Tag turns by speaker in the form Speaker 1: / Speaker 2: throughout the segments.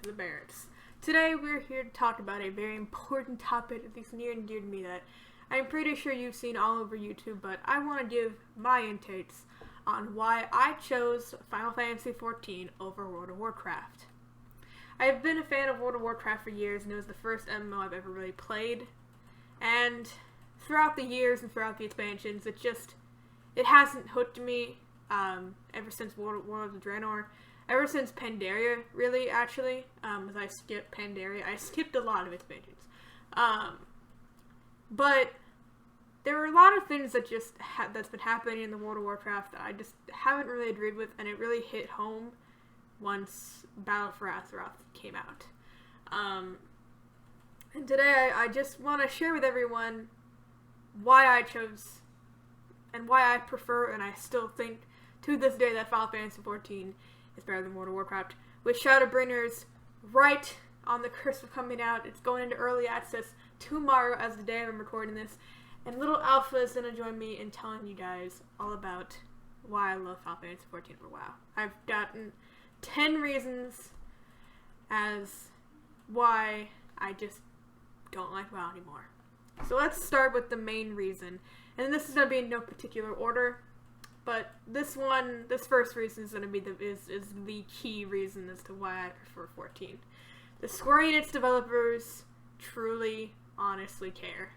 Speaker 1: the Barretts. Today we're here to talk about a very important topic that's near and dear to me that I'm pretty sure you've seen all over YouTube, but I want to give my intakes on why I chose Final Fantasy XIV over World of Warcraft. I've been a fan of World of Warcraft for years, and it was the first MMO I've ever really played, and throughout the years and throughout the expansions, it hasn't hooked me ever since World of Draenor. Ever since Pandaria, really, actually, as I skipped Pandaria. I skipped a lot of expansions. But there were a lot of things that that's been happening in the World of Warcraft that I just haven't really agreed with, and it really hit home once Battle for Azeroth came out. And today I just want to share with everyone why I chose and why I prefer, and I still think to this day, that Final Fantasy XIV is better than World of Warcraft. With Shadowbringers right on the cusp of coming out, it's going into early access tomorrow as the day I'm recording this, and Little Alpha is going to join me in telling you guys all about why I love Final Fantasy XIV over WoW. I've gotten 10 reasons as why I just don't like WoW anymore. So let's start with the main reason, and this is going to be in no particular order. But this first reason is going to be the key reason as to why I prefer 14. The Square Enix developers truly, honestly care.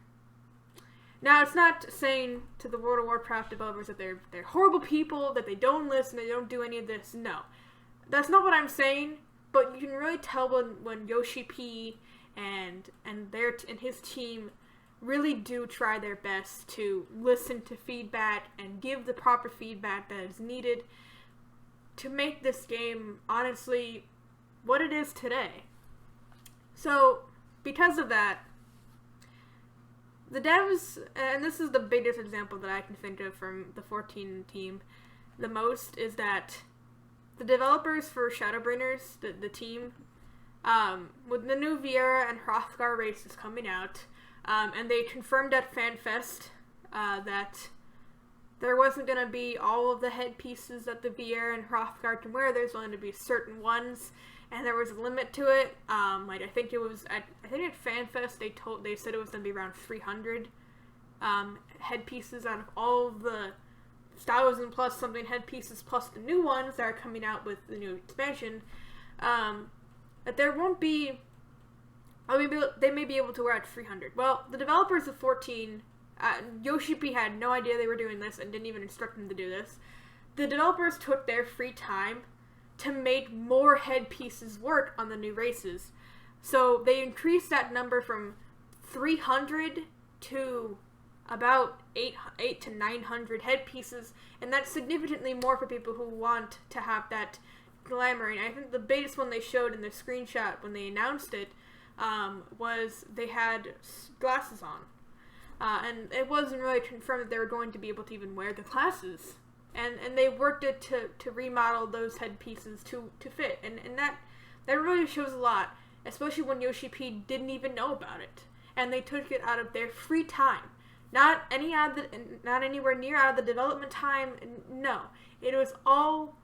Speaker 1: Now, it's not saying to the World of Warcraft developers that they're horrible people, that they don't listen, they don't do any of this. No, that's not what I'm saying. But you can really tell when Yoshi P and his team really do try their best to listen to feedback and give the proper feedback that is needed to make this game, honestly, what it is today. So, because of that, the devs, and this is the biggest example that I can think of from the 14 team the most, is that the developers for Shadowbringers, the team, with the new Viera and Hrothgar races coming out, and they confirmed at FanFest that there wasn't going to be all of the headpieces that the Viera and Hrothgar can wear. There's only to be certain ones, and there was a limit to it. I think at FanFest they said it was going to be around 300 headpieces out of all of the 1,000 plus something headpieces plus the new ones that are coming out with the new expansion. That there won't be. They may be able to wear at 300. Well, the developers of 14, Yoshi P had no idea they were doing this and didn't even instruct them to do this. The developers took their free time to make more headpieces work on the new races. So they increased that number from 300 to about 8 to 900 headpieces, and that's significantly more for people who want to have that glamour. And I think the biggest one they showed in the screenshot when they announced it was they had glasses on. And it wasn't really confirmed that they were going to be able to even wear the glasses. And they worked it to remodel those headpieces to fit. And that really shows a lot, especially when Yoshi P didn't even know about it. And they took it out of their free time. Not anywhere near out of the development time. No. It was all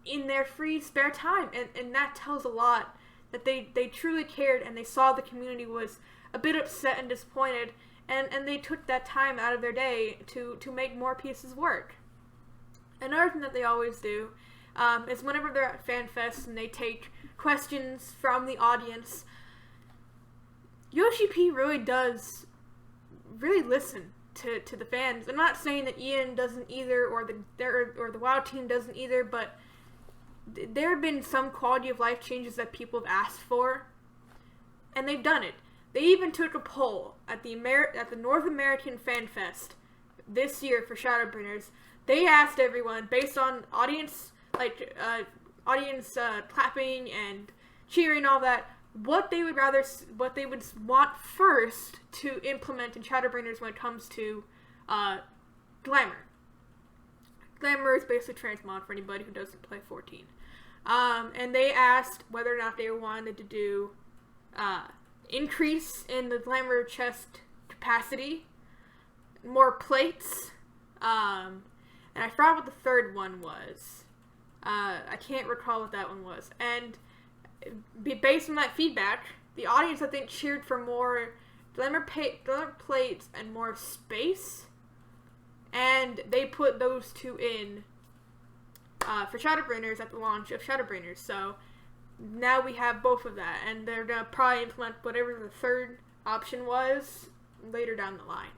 Speaker 1: in their free spare time. And that tells a lot that they truly cared, and they saw the community was a bit upset and disappointed, and they took that time out of their day to make more pieces work. Another thing that they always do is whenever they're at FanFest and they take questions from the audience, Yoshi P really does listen to the fans. I'm not saying that Ian doesn't either, or the WoW team doesn't either, but there have been some quality of life changes that people have asked for, and they've done it. They even took a poll at the North American Fan Fest this year for Shadowbringers. They asked everyone, based on audience clapping and cheering, all that, what they would want first to implement in Shadowbringers when it comes to glamour. Glamour is basically transmog for anybody who doesn't play 14. And they asked whether or not they wanted to do increase in the glamour chest capacity, more plates, and I forgot what the third one was. I can't recall what that one was. And based on that feedback, the audience, I think, cheered for more glamour plates and more space, and they put those two in for Shadowbringers at the launch of Shadowbringers. So now we have both of that, and they're gonna probably implement whatever the third option was later down the line.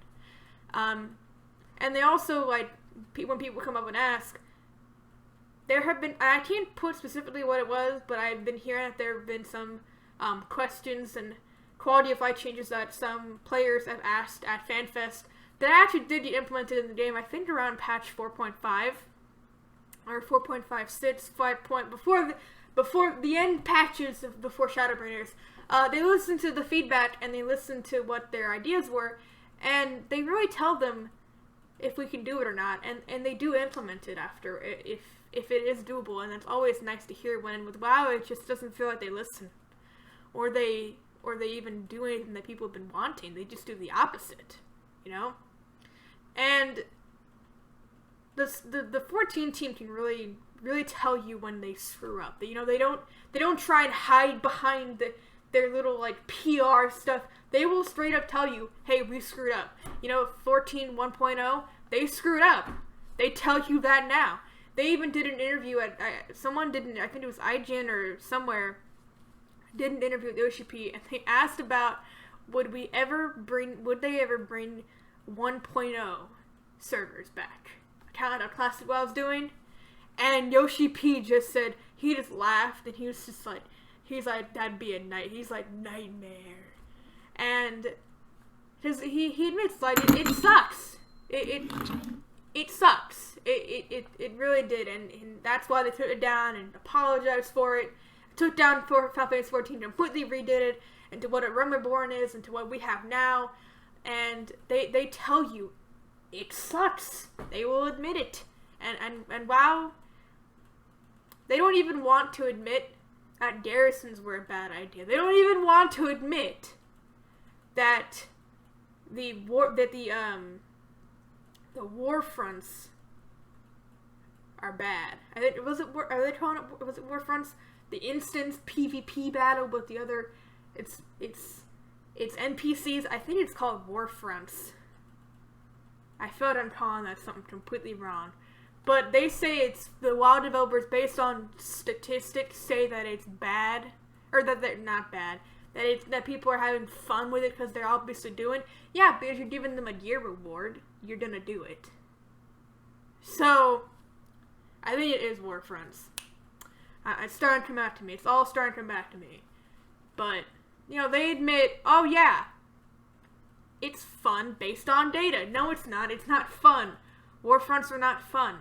Speaker 1: And they also, like, when people come up and ask, there have been, I can't put specifically what it was, but I've been hearing that there have been some questions and quality of life changes that some players have asked at FanFest that actually did get implemented in the game, I think around patch 4.5 or 4.56, 5 before the end patches before Shadowbringers. They listened to the feedback and they listened to what their ideas were, and they really tell them if we can do it or not, and they do implement it after if it is doable, and it's always nice to hear when with WoW it just doesn't feel like they listen, or they even do anything that people have been wanting. They just do the opposite, you know? And the 14 team can really tell you when they screw up. You know, they don't try and hide behind their little, like, PR stuff. They will straight up tell you, hey, we screwed up. You know, 14 1.0, they screwed up. They tell you that now. They even did an interview at, someone did, I think it was IGN or somewhere, did an interview with OCP, and they asked about would they ever bring 1.0 servers back? Kind of how Classic WoW's doing. And Yoshi P just said, he just laughed, and he's like, that'd be a nightmare. And he admits, like, it sucks. It sucks. It really did, and that's why they took it down and apologized for it. Took down Final Fantasy 14, completely redid it into what a Realm Reborn is, into what we have now, and they tell you it sucks. They will admit it, and WoW, they don't even want to admit that garrisons were a bad idea. They don't even want to admit that the war fronts are bad. I think was it war fronts? The instance PvP battle with the other, it's NPCs. I think it's called war fronts. I feel like I'm calling that something completely wrong. But they say it's, the WoW developers, based on statistics, say that it's bad, or that they're not bad, that people are having fun with it because they're obviously doing. Yeah, because you're giving them a gear reward, you're gonna do it. So, I think it is war fronts. It's starting to come back to me. It's all starting to come back to me. But, you know, they admit, oh yeah, it's fun based on data. No, it's not. It's not fun. War fronts are not fun.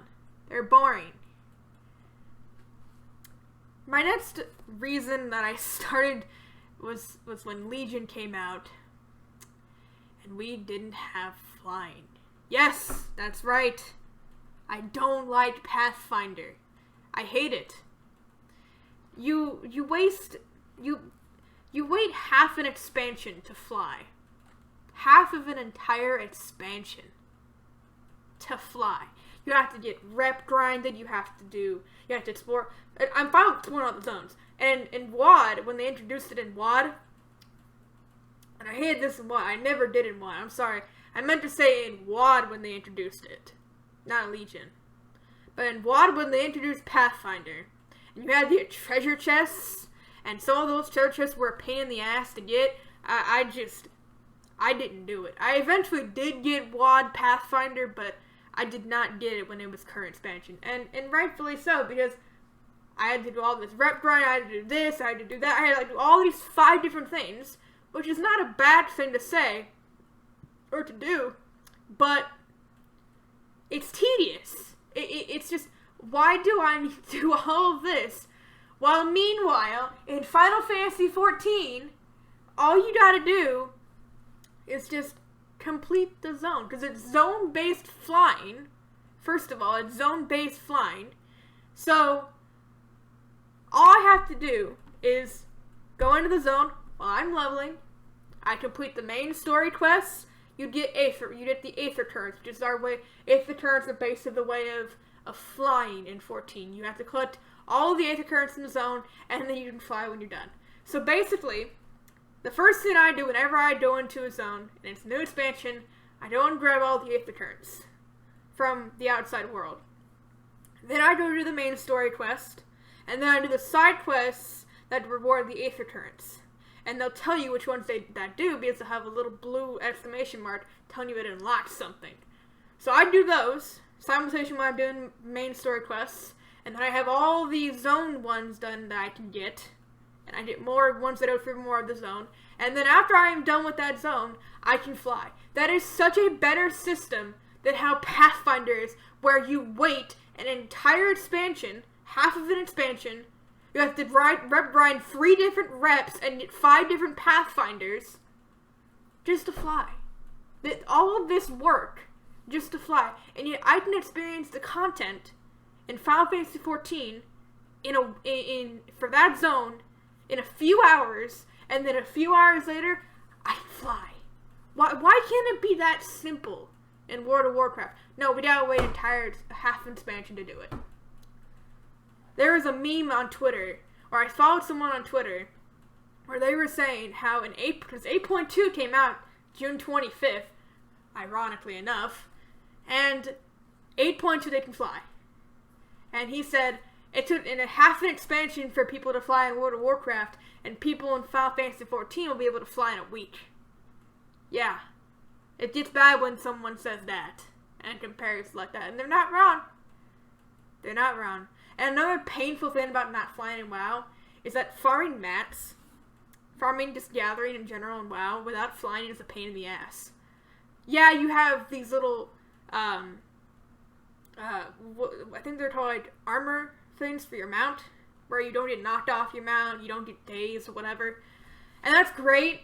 Speaker 1: They're boring. My next reason that I started was when Legion came out, and we didn't have flying. Yes, that's right. I don't like Pathfinder. I hate it. You wait half an expansion to fly. Half of an entire expansion to fly. You have to get rep grinded, you have to explore. I'm fine with exploring all the zones. And in WoD, when they introduced it in WoD, and I hated this in WoD, I never did in WoD, I'm sorry. I meant to say in WoD when they introduced it, not Legion. But in WoD when they introduced Pathfinder, and you had the treasure chests, and some of those treasure chests were a pain in the ass to get, I didn't do it. I eventually did get WoD Pathfinder, but I did not get it when it was current expansion. And rightfully so, because I had to do all this rep grind, I had to do this, I had to do that, I had to do all these 5 different things, which is not a bad thing to say, or to do, but it's tedious. It's just, why do I need to do all of this? While meanwhile, in Final Fantasy XIV, all you gotta do is just complete the zone, because it's zone-based flying. First of all, it's zone-based flying. So, all I have to do is go into the zone while I'm leveling. I complete the main story quests. You get the Aether Turns, which is our way. Aether Turns are basically the way of flying in 14. You have to collect all of the Aether Currents in the zone, and then you can fly when you're done. So basically, the first thing I do whenever I go into a zone, and it's a new expansion, I go and grab all the Aether Currents from the outside world. Then I go to the main story quest, and then I do the side quests that reward the Aether Currents. And they'll tell you which ones that do, because they'll have a little blue exclamation mark telling you it unlocked something. So I do those simultaneously when I'm doing main story quests, and then I have all the zone ones done that I can get, and I get more ones that go through more of the zone, and then after I am done with that zone, I can fly. That is such a better system than how Pathfinder is, where you wait an entire expansion, half of an expansion, you have to grind 3 different reps and get 5 different Pathfinders just to fly. All of this work just to fly. And yet I can experience the content in Final Fantasy XIV for that zone in a few hours, and then a few hours later, I can fly. Why can't it be that simple in World of Warcraft? No, we gotta wait an entire half expansion to do it. There was a meme on Twitter, or I followed someone on Twitter, where they were saying how because 8.2 came out June 25th, ironically enough, and 8.2 they can fly. And he said, it took in a half an expansion for people to fly in World of Warcraft, and people in Final Fantasy XIV will be able to fly in a week. Yeah. It gets bad when someone says that, and compares like that, and they're not wrong. They're not wrong. And another painful thing about not flying in WoW is that farming mats, farming just gathering in general in WoW without flying is a pain in the ass. Yeah, you have these little, I think they're called like armor things for your mount, where you don't get knocked off your mount, you don't get dazed or whatever. And that's great,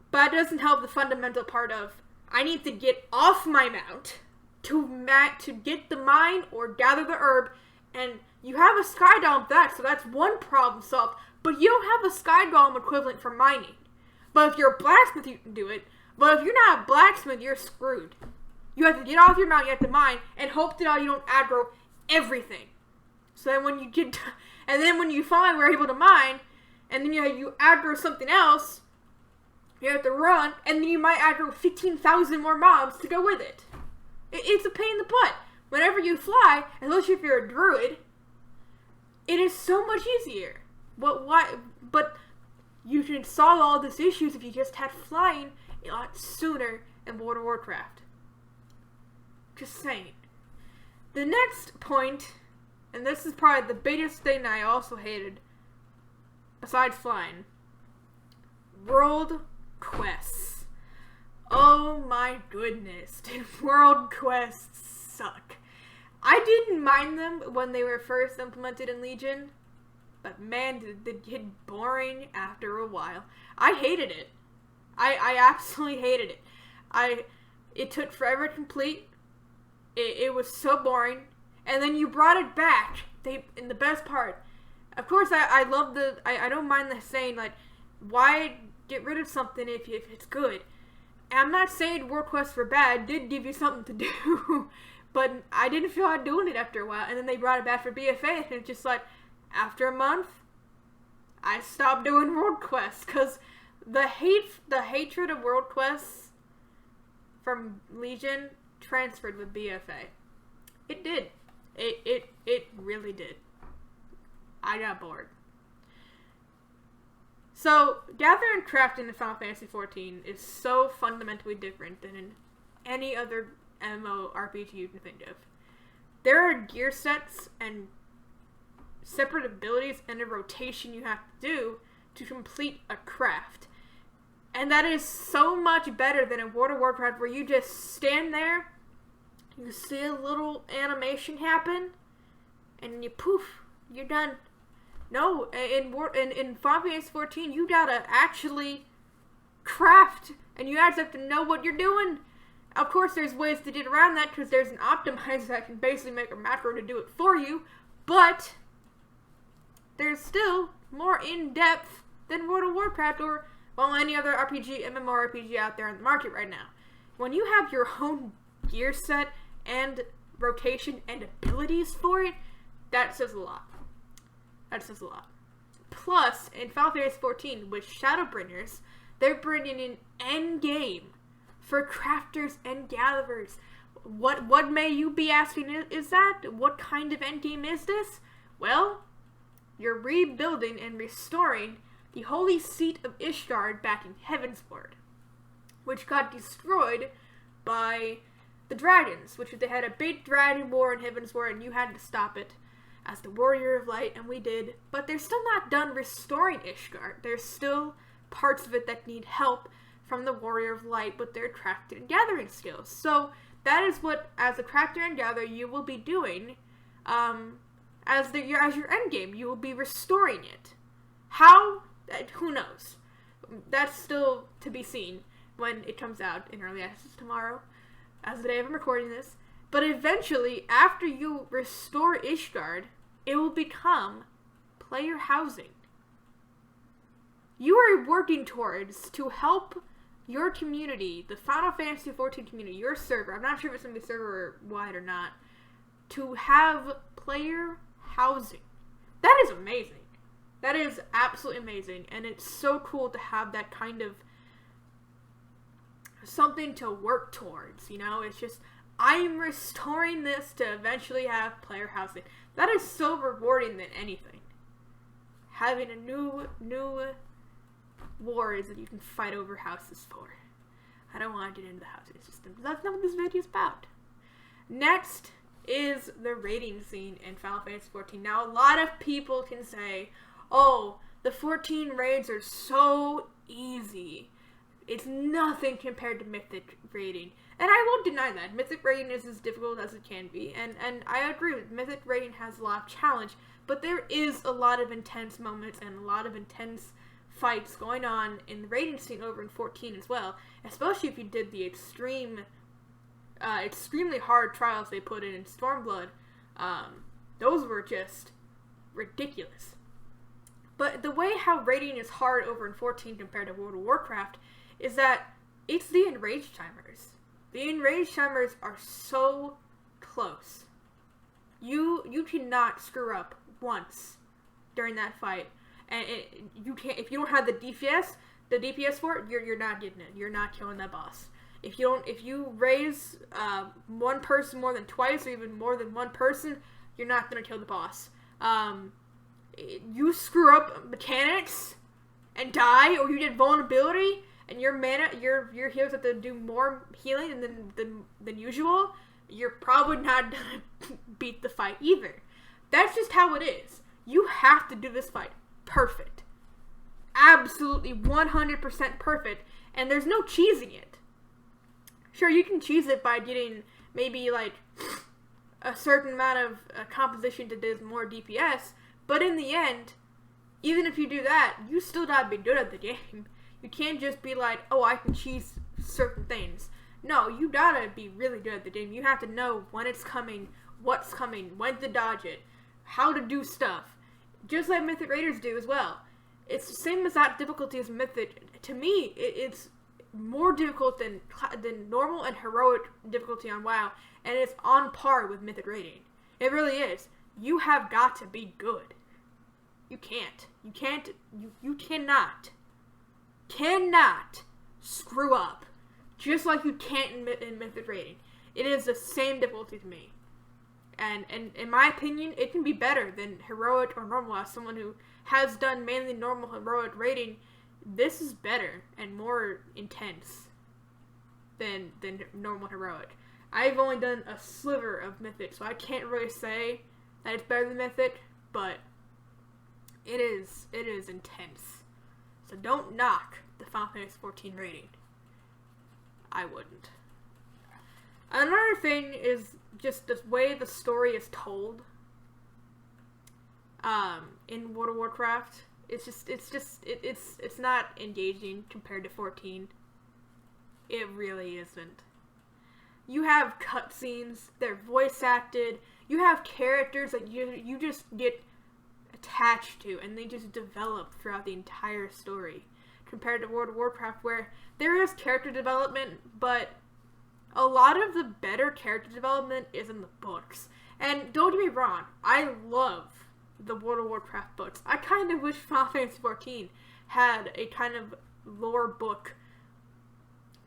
Speaker 1: but it doesn't help the fundamental part of, I need to get off my mount to get the mine or gather the herb, and you have a sky golem for that, so that's one problem solved. But you don't have a sky golem equivalent for mining. But if you're a blacksmith, you can do it. But if you're not a blacksmith, you're screwed. You have to get off your mount, you have to mine, and hope that you don't aggro everything. So then when you get, and then when you find we're able to mine, and then you aggro something else, you have to run, and then you might aggro 15,000 more mobs to go with it. It's a pain in the butt. Whenever you fly, especially if you're a druid, it is so much easier. But you can solve all these issues if you just had flying a lot sooner in World of Warcraft. Just saying. The next point, and this is probably the biggest thing I also hated, besides flying, world quests. Oh my goodness, did world quests suck. I didn't mind them when they were first implemented in Legion, but man, did they get boring after a while. I hated it. I absolutely hated it. It took forever to complete. It was so boring. And then you brought it back. And the best part, of course, I love I don't mind the saying, like, why get rid of something if it's good? And I'm not saying world quests were bad. It did give you something to do. But I didn't feel like doing it after a while. And then they brought it back for BFA. And it's just like, after a month, I stopped doing world quests. Because the hatred of world quests from Legion transferred with BFA. It did. It really did. I got bored. So, gathering and crafting in Final Fantasy XIV is so fundamentally different than in any other MMORPG you can think of. There are gear sets and separate abilities and a rotation you have to do to complete a craft. And that is so much better than in World of Warcraft, where you just stand there, you see a little animation happen, and you poof, you're done. No, in Final Fantasy XIV, you gotta actually craft, and you guys have to know what you're doing. Of course, there's ways to get around that, because there's an optimizer that can basically make a macro to do it for you, but there's still more in-depth than World of Warcraft, or, well, any other MMORPG out there in the market right now. When you have your own gear set and rotation and abilities for it, that says a lot. That says a lot. Plus, in Final Fantasy XIV, with Shadowbringers, they're bringing in endgame for crafters and gatherers. What may you be asking is that? What kind of endgame is this? Well, you're rebuilding and restoring the holy seat of Ishgard back in Heavensward, which got destroyed by the dragons, which they had a big dragon war in Heavensward, and you had to stop it as the Warrior of Light, and we did. But they're still not done restoring Ishgard. There's still parts of it that need help from the Warrior of Light with their crafting and gathering skills. So that is what, as a crafter and gatherer, you will be doing as your endgame. You will be restoring it. How? Who knows? That's still to be seen when it comes out in early access tomorrow, as the day I'm recording this. But eventually, after you restore Ishgard, it will become player housing. You are working towards to help your community, the Final Fantasy XIV community, your server, I'm not sure if it's going to be server-wide or not, to have player housing. That is amazing. That is absolutely amazing, and it's so cool to have that kind of something to work towards, you know? It's just, I'm restoring this to eventually have player housing. That is so rewarding than anything. Having a new wars that you can fight over houses for. I don't want to get into the housing system. That's not what this video is about. Next is the raiding scene in Final Fantasy XIV. Now, a lot of people can say, oh, the 14 raids are so easy. It's nothing compared to Mythic raiding. And I won't deny that. Mythic raiding is as difficult as it can be. And I agree with Mythic raiding has a lot of challenge. But there is a lot of intense moments and a lot of intense fights going on in the raiding scene over in 14 as well. Especially if you did the extremely hard trials they put in Stormblood. Those were just ridiculous. But the way how raiding is hard over in 14 compared to World of Warcraft is that it's the enraged timers. The enraged timers are so close. You cannot screw up once during that fight, and you can't if you don't have the DPS for it. You're not getting it. You're not killing that boss. If you raise one person more than twice, or even more than one person, you're not gonna kill the boss. You screw up mechanics and die, or you did vulnerability, and your your healers have to do more healing than usual, you're probably not gonna beat the fight either. That's just how it is. You have to do this fight perfect. Absolutely 100% perfect, and there's no cheesing it. Sure, you can cheese it by getting maybe like a certain amount of composition to do more DPS, but in the end, even if you do that, you still gotta be good at the game. You can't just be like, oh, I can cheese certain things. No, you gotta be really good at the game. You have to know when it's coming, what's coming, when to dodge it, how to do stuff. Just like Mythic Raiders do as well. It's the same as that difficulty as Mythic. To me, it's more difficult than normal and heroic difficulty on WoW, and it's on par with Mythic Raiding. It really is. You have got to be good. You cannot screw up, just like you can't in Mythic Raiding. It is the same difficulty to me. And in my opinion, it can be better than heroic or normal. As someone who has done mainly normal heroic raiding, this is better and more intense than normal heroic. I've only done a sliver of Mythic, so I can't really say that it's better than Mythic, but it is intense. So don't knock the Final Fantasy XIV rating. I wouldn't. Another thing is just the way the story is told in World of Warcraft. It's not engaging compared to 14. It really isn't. You have cutscenes, they're voice acted, you have characters that you just get attached to, and they just develop throughout the entire story. Compared to World of Warcraft, where there is character development, but a lot of the better character development is in the books. And don't get me wrong, I love the World of Warcraft books. I kind of wish Final Fantasy XIV had a kind of lore book.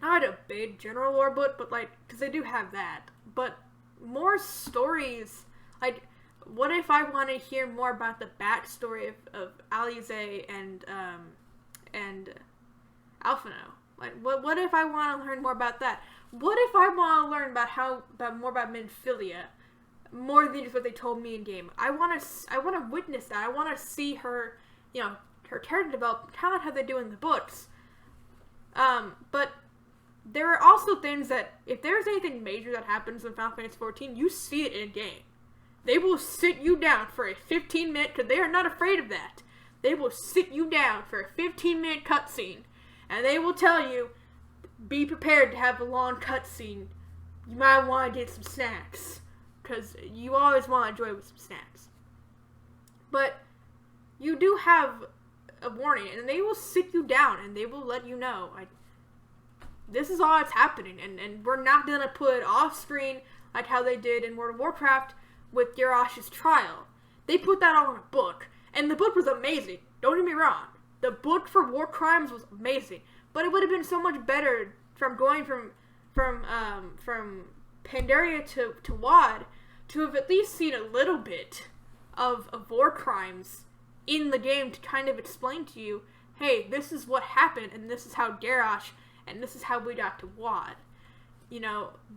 Speaker 1: Not a big general lore book, but like, because they do have that. But more stories. Like, what if I want to hear more about the backstory of Alize and Alphino? Like, what if I want to learn more about that? What if I want to learn more about Minfilia, more than just what they told me in game? I want to witness that. I want to see her, her character develop, kind of how they do in the books. But there are also things that, if there's anything major that happens in Final Fantasy XIV, you see it in game. They will sit you down for a 15-minute, because they are not afraid of that. They will sit you down for a 15-minute cutscene, and they will tell you, be prepared to have a long cutscene. You might want to get some snacks, because you always want to enjoy with some snacks. But you do have a warning, and they will sit you down, and they will let you know, this is all that's happening, and we're not going to put it off-screen like how they did in World of Warcraft with Garrosh's trial. They put that all in a book, and the book was amazing. Don't get me wrong. The book for War Crimes was amazing, but it would have been so much better from going from Pandaria to WoD to have at least seen a little bit of War Crimes in the game to kind of explain to you, hey, this is what happened, and this is how Garrosh, and this is how we got to WoD.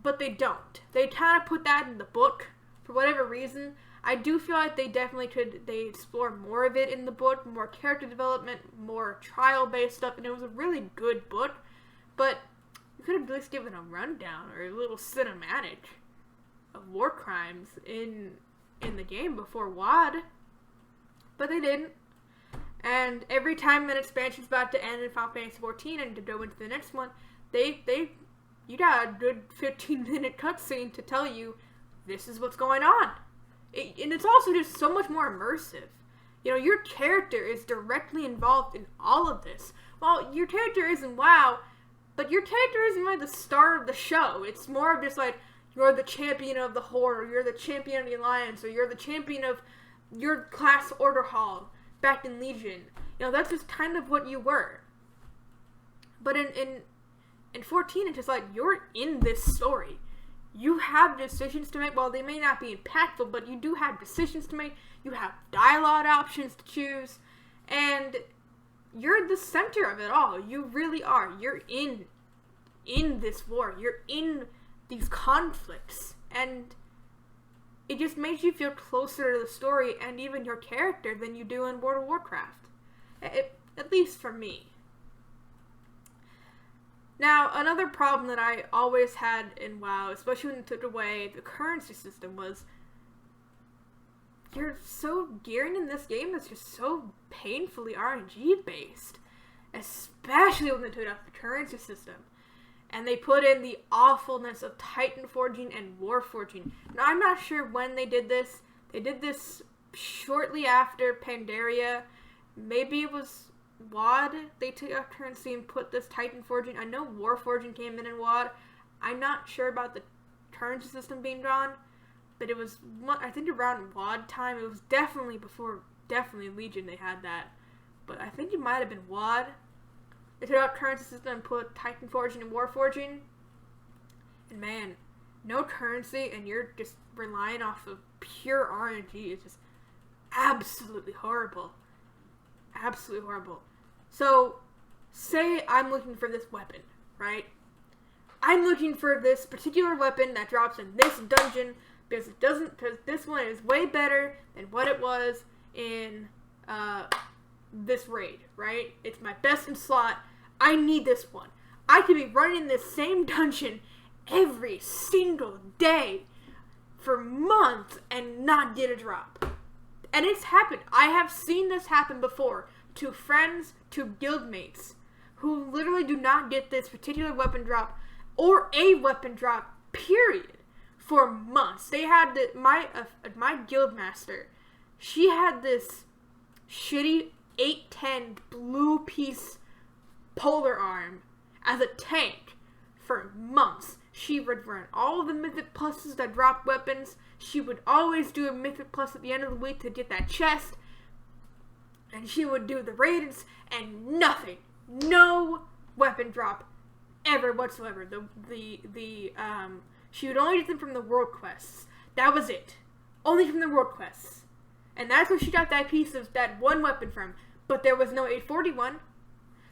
Speaker 1: But they don't. They kind of put that in the book for whatever reason. I do feel like they definitely they explore more of it in the book, more character development, more trial-based stuff, and it was a really good book, but you could have at least given a rundown or a little cinematic of War Crimes in the game before WoD, but they didn't. And every time an expansion's about to end in Final Fantasy XIV and to go into the next one, you got a good 15-minute cutscene to tell you this is what's going on. And it's also just so much more immersive. Your character is directly involved in all of this. Well, your character is in WoW, but your character isn't really the star of the show. It's more of just like, you're the champion of the Horde, or you're the champion of the Alliance, or you're the champion of your class Order Hall back in Legion. That's just kind of what you were. But in 14, it's just like, you're in this story. You have decisions to make. Well, they may not be impactful, but you do have decisions to make. You have dialogue options to choose. And you're the center of it all. You really are. You're in this war. You're in these conflicts. And it just makes you feel closer to the story and even your character than you do in World of Warcraft. At least for me. Now, another problem that I always had in WoW, especially when they took away the currency system, was you're so gearing in this game that's just so painfully RNG based. Especially when they took out the currency system. And they put in the awfulness of Titan Forging and War Forging. Now, I'm not sure when they did this. They did this shortly after Pandaria. Maybe it was WoD. They took out currency and put this Titan Forging. I know War Forging came in WoD. I'm not sure about the currency system being gone. But it was, I think around WoD time. It was definitely Legion they had that. But I think it might have been WoD. They took out currency system and put Titan Forging and War Forging. And man, no currency and you're just relying off of pure RNG. It's just absolutely horrible. Absolutely horrible. So, say I'm looking for this weapon, right? I'm looking for this particular weapon that drops in this dungeon because this one is way better than what it was in this raid, right? It's my best in slot. I need this one. I could be running this same dungeon every single day for months and not get a drop. And it's happened. I have seen this happen before to friends, to guildmates, who literally do not get this particular weapon drop or a weapon drop, period, for months. They had my guildmaster. She had this shitty 810 blue piece polar arm as a tank for months. She would run all the Mythic Pluses that drop weapons. She would always do a Mythic Plus at the end of the week to get that chest. And she would do the raids and nothing. No weapon drop ever whatsoever. She would only get them from the world quests. That was it. Only from the world quests. And that's where she got that piece of that one weapon from. But there was no 841.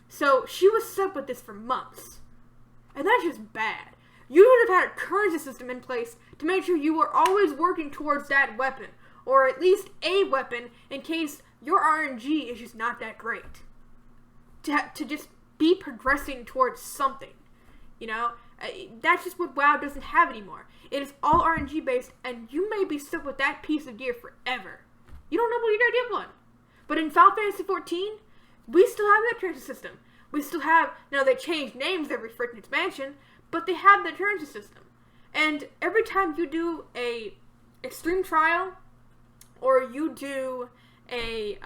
Speaker 1: So she was stuck with this for months. And that's just bad. You would have had a currency system in place to make sure you were always working towards that weapon. Or at least a weapon in case your RNG is just not that great. To just be progressing towards something. You know? That's just what WoW doesn't have anymore. It is all RNG based, and you may be stuck with that piece of gear forever. You don't know what you're gonna get one. But in Final Fantasy 14, we still have that currency system. We still have, now they change names every freaking expansion, but they have that currency system. And every time you do a extreme trial, or you do a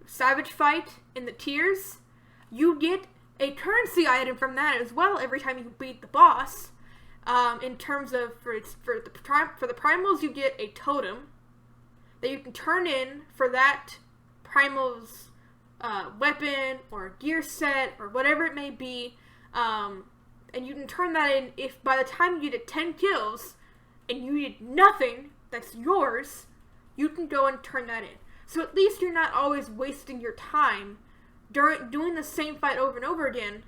Speaker 1: savage fight in the tiers, you get a currency item from that as well every time you beat the boss. In terms of, for the primals, you get a totem that you can turn in for that primal's weapon or gear set or whatever it may be. And you can turn that in if by the time you get 10 kills and you get nothing that's yours, you can go and turn that in. So at least you're not always wasting your time doing the same fight over and over again,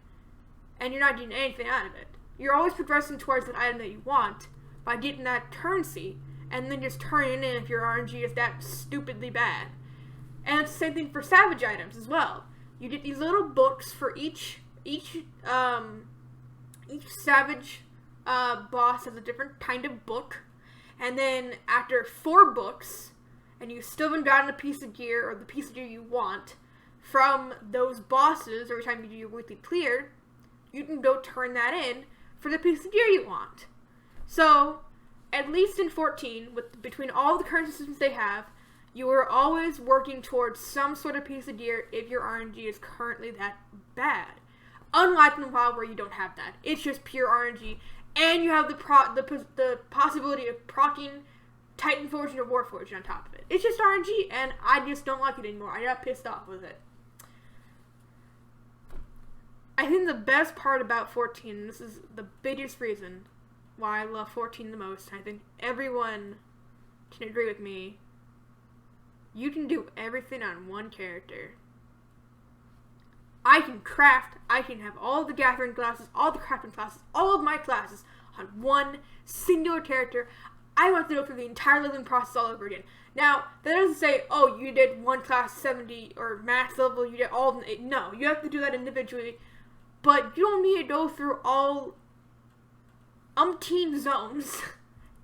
Speaker 1: and you're not getting anything out of it. You're always progressing towards that item that you want by getting that currency, and then just turning it in if your RNG is that stupidly bad. And it's the same thing for savage items as well. You get these little books for each savage boss has a different kind of book, and then after 4 books, and you still haven't gotten a piece of gear or the piece of gear you want from those bosses every time you do your weekly clear, you can go turn that in for the piece of gear you want. So, at least in 14, between all the currency systems they have, you are always working towards some sort of piece of gear if your RNG is currently that bad. Unlike in WoW where you don't have that. It's just pure RNG, and you have the possibility of proccing Titan Forge or Warforged on top of it. It's just RNG, and I just don't like it anymore. I got pissed off with it. I think the best part about 14, and this is the biggest reason why I love 14 the most, I think everyone can agree with me, you can do everything on one character. I can craft, I can have all the gathering classes, all the crafting classes, all of my classes on one singular character. I don't have to go through the entire leveling process all over again. Now, that doesn't say, oh, you did one class 70 or max level, you did all, no, you have to do that individually. But you don't need to go through all umpteen zones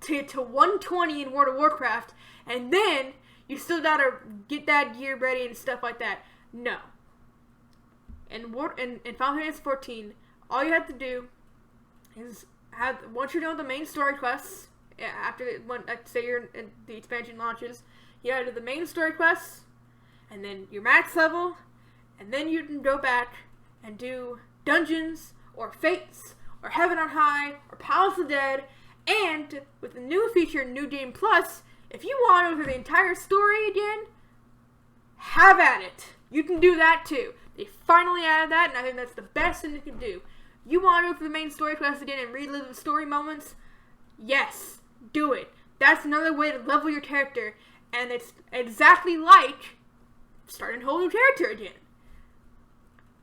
Speaker 1: to get to 120 in World of Warcraft, and then you still gotta get that gear ready and stuff like that. No. In Final Fantasy 14, all you have to do is once you're done with the main story quests, after the expansion launches, you gotta do the main story quests, and then your max level, and then you can go back and do dungeons, or fates, or Heaven on High, or Palace of the Dead, and with the new feature, New Game Plus, if you want to go through the entire story again, have at it. You can do that too. They finally added that, and I think that's the best thing you can do. You want to go through the main story quest again and relive the story moments? Yes, do it. That's another way to level your character, and it's exactly like starting a whole new character again.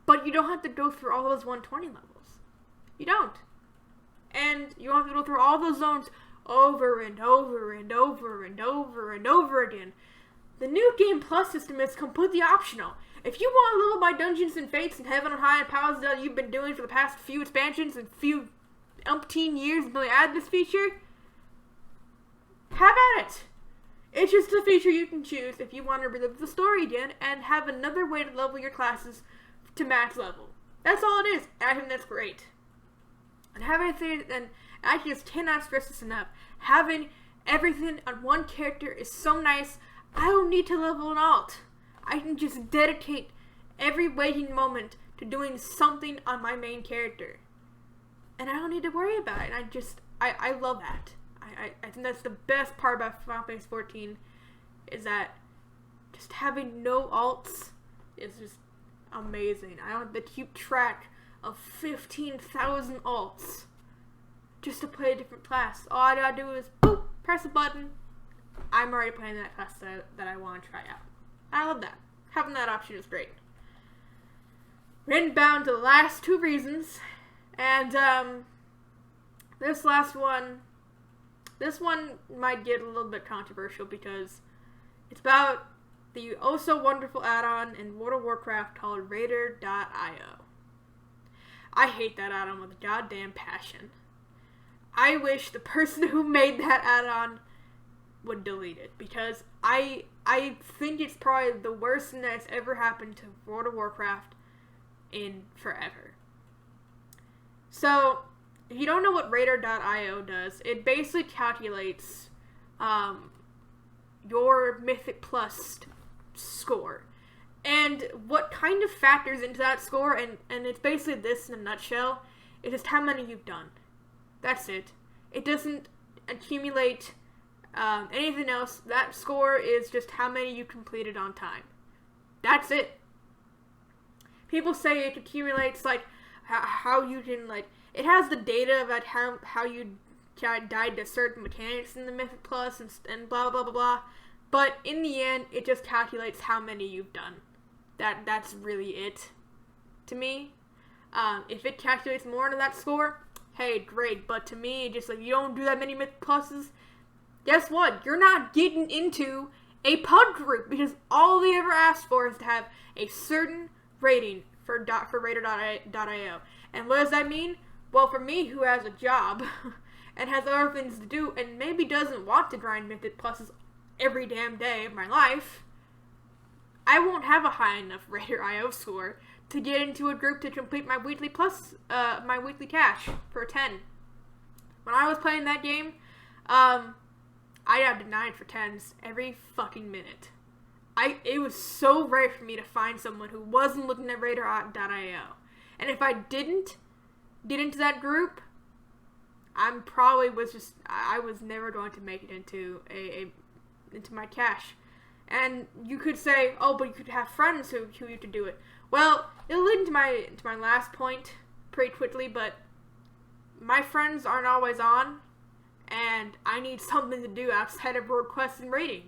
Speaker 1: But you don't have to go through all those 120 levels. You don't. And you don't have to go through all those zones over and over and over and over and over again. The New Game Plus system is completely optional. If you want to level by dungeons and fates and Heaven on High and Palace that you've been doing for the past few expansions and few umpteen years until they add this feature, have at it. It's just a feature you can choose if you want to relive the story again and have another way to level your classes to max level. That's all it is, and I think that's great. And I just cannot stress this enough. Having everything on one character is so nice. I don't need to level an alt. I can just dedicate every waking moment to doing something on my main character. and I don't need to worry about it. And I love that. I think that's the best part about Final Fantasy 14 is that just having no alts is just amazing. I don't have to keep track of 15,000 alts just to play a different class. All I gotta do is boop, press a button. I'm already playing that class that I want to try out. I love that. Having that option is great. We're getting bound to the last two reasons, and this one might get a little bit controversial because it's about the oh so wonderful add-on in World of Warcraft called Raider.io. I hate that add-on with a goddamn passion. I wish the person who made that add-on would delete it, because I think it's probably the worst thing that's ever happened to World of Warcraft in forever. So, if you don't know what Raider.io does, it basically calculates your Mythic Plus score. And what kind of factors into that score, and it's basically this in a nutshell, is just how many you've done. That's it. It doesn't accumulate anything else. That score is just how many you completed on time. That's it. People say it accumulates, like, how you can, like, it has the data about how you died to certain mechanics in the Mythic Plus and blah, blah, blah, blah. But in the end, it just calculates how many you've done. That's really it to me. If it calculates more into that score, hey, great. But to me, just like, you don't do that many Mythic Pluses, guess what? You're not getting into a pub group, because all they ever asked for is to have a certain rating for Raider.io. And what does that mean? Well, for me, who has a job and has other things to do and maybe doesn't want to grind Mythic Pluses every damn day of my life, I won't have a high enough Raider.io score to get into a group to complete my weekly my weekly cash for 10. When I was playing that game, I got denied for 10s every fucking minute. It was so rare for me to find someone who wasn't looking at Raider.io. And if I didn't get into that group, I was never going to make it into into my cash. And you could say, oh, but you could have friends who you could do it. Well, it'll lead into my last point pretty quickly, but my friends aren't always on, and I need something to do outside of world quests and raiding.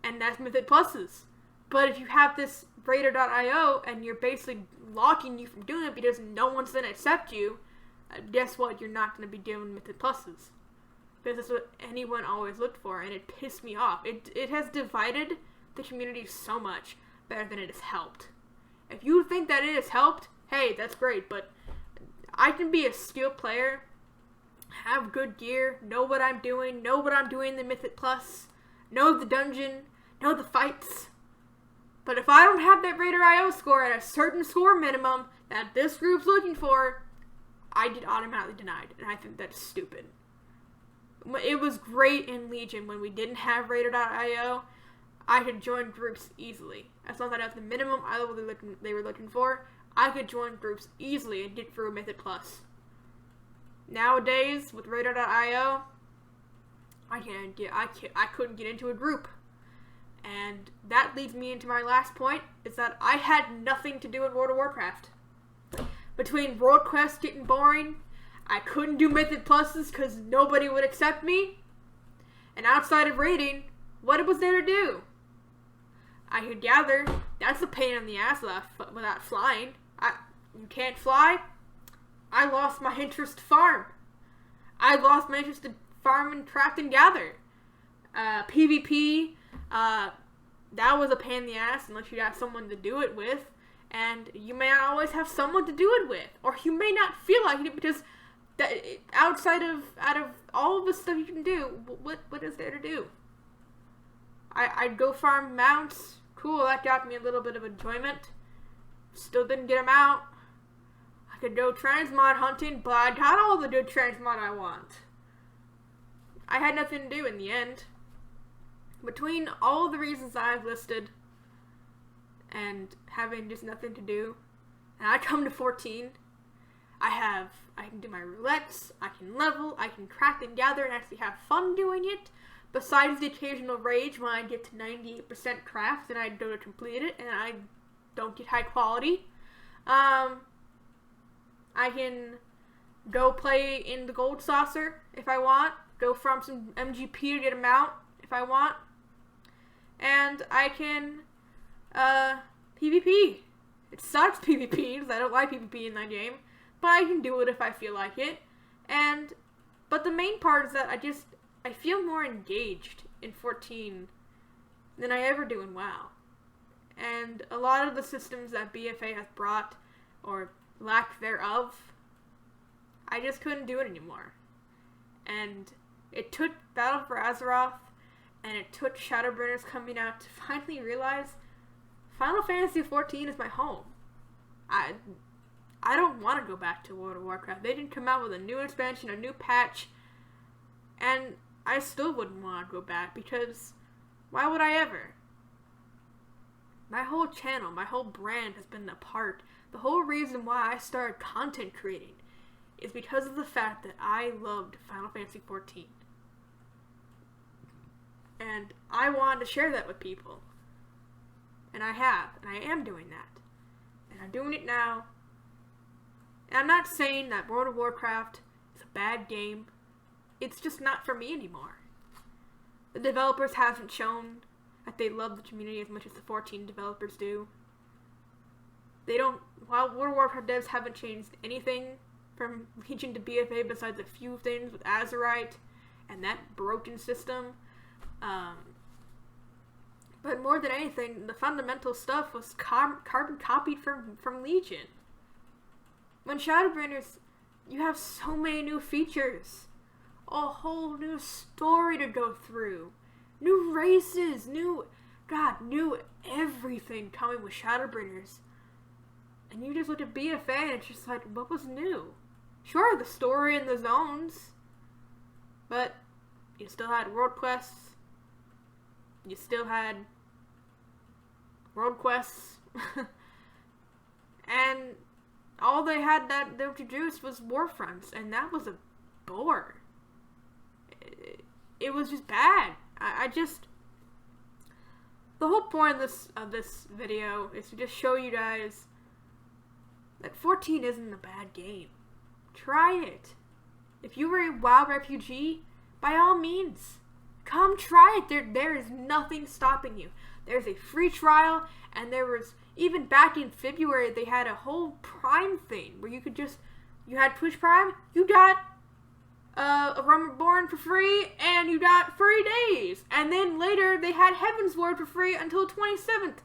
Speaker 1: And that's Mythic Pluses. But if you have this Raider.io and you're basically locking you from doing it because no one's going to accept you, guess what? You're not going to be doing Mythic Pluses. Because that's what anyone always looked for, and it pissed me off. It has divided the community so much better than it has helped. If you think that it has helped, hey, that's great, but I can be a skilled player, have good gear, know what I'm doing in the Mythic Plus, know the dungeon, know the fights. But if I don't have that Raider.io score at a certain score minimum that this group's looking for, I get automatically denied, and I think that's stupid. It was great in Legion when we didn't have Raider.io. I could join groups easily. As long as I had the minimum level they were looking for, I could join groups easily and get through a Mythic Plus. Nowadays, with Raider.io, I couldn't get into a group. And that leads me into my last point, is that I had nothing to do in World of Warcraft. Between world quests getting boring, I couldn't do Mythic Pluses because nobody would accept me, and outside of raiding, what was there to do? I could gather. That's a pain in the ass without flying. You can't fly? I lost my interest to farm. I lost my interest to farm and craft and gather. PvP, that was a pain in the ass unless you got someone to do it with, and you may not always have someone to do it with, or you may not feel like it because out of all of the stuff you can do, what is there to do? I'd go farm mounts. Cool, that got me a little bit of enjoyment. Still didn't get them out. I could go transmod hunting, but I got all the good transmod I want. I had nothing to do in the end. Between all the reasons that I've listed and having just nothing to do, and I come to 14, I can do my roulettes, I can level, I can craft and gather and actually have fun doing it. Besides the occasional rage when I get to 98% craft and I don't complete it and I don't get high quality. I can go play in the gold saucer if I want. Go farm some MGP to get a mount if I want. And I can PvP. It sucks PvP because I don't like PvP in that game. But I can do it if I feel like it. But the main part is that I feel more engaged in 14 than I ever do in WoW. And a lot of the systems that BFA has brought, or lack thereof, I just couldn't do it anymore. And it took Battle for Azeroth, and it took Shadowbringers coming out to finally realize Final Fantasy XIV is my home. I don't want to go back to World of Warcraft. They didn't come out with a new expansion, a new patch, and I still wouldn't want to go back because why would I ever? My whole channel, my whole brand has been apart. The whole reason why I started content creating is because of the fact that I loved Final Fantasy XIV. And I wanted to share that with people. And I have, and I am doing that. And I'm doing it now. And I'm not saying that World of Warcraft is a bad game. It's just not for me anymore. The developers haven't shown that they love the community as much as the 14 developers do. While World of Warcraft devs haven't changed anything from Legion to BFA besides a few things with Azerite and that broken system. But more than anything, the fundamental stuff was carbon copied from Legion. When Shadowbringers, you have so many new features. A whole new story to go through. New races, new everything coming with Shadowbringers. And you just look at BFA and it's just like, what was new? Sure, the story and the zones. But you still had world quests. You still had world quests. And all they had that they introduced was Warfronts, and that was a bore. It was just bad. The whole point of this video is to just show you guys that 14 isn't a bad game. Try it. If you were a WoW refugee, by all means, come try it. There is nothing stopping you. There's a free trial, and there was, even back in February, they had a whole Prime thing where you had Twitch Prime, you got a Realm Reborn for free, and you got 30 days. And then later, they had Heaven's Ward for free until 27th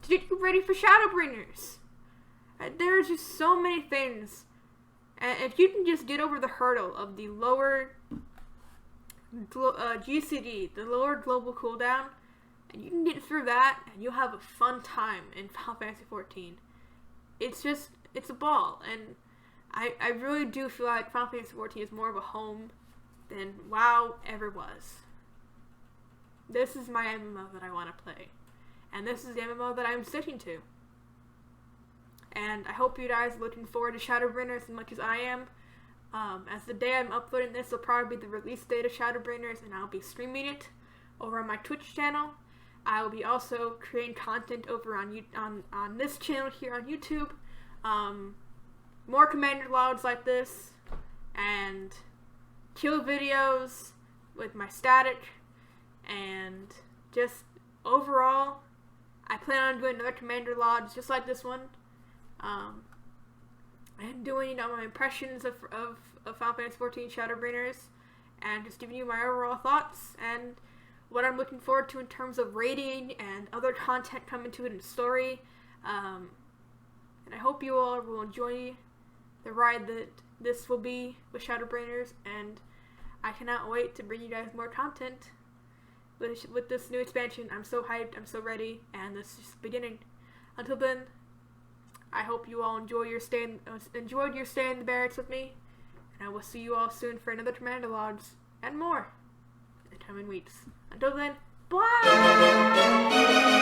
Speaker 1: to get you ready for Shadowbringers. There's just so many things. And if you can just get over the hurdle of the lower GCD, the lower global cooldown, and you can get through that, and you'll have a fun time in Final Fantasy XIV. It's a ball, and I really do feel like Final Fantasy XIV is more of a home than WoW ever was. This is my MMO that I want to play, and this is the MMO that I'm sticking to. And I hope you guys are looking forward to Shadowbringers as much as I am. As the day I'm uploading this will probably be the release date of Shadowbringers, and I'll be streaming it over on my Twitch channel. I will be also creating content over on this channel here on YouTube. More Commander Logs like this, and kill videos with my static, and just overall, I plan on doing another Commander Logs just like this one. And doing my impressions of Final Fantasy XIV Shadowbringers, and just giving you my overall thoughts and what I'm looking forward to in terms of rating and other content coming to it in story. And I hope you all will enjoy the ride that this will be with Shadowbringers, and I cannot wait to bring you guys more content with this new expansion. I'm so hyped, I'm so ready, and this is just the beginning. Until then, I hope you all enjoyed your stay in the barracks with me, and I will see you all soon for another Commander Logs and more in the coming weeks. Until then, bye!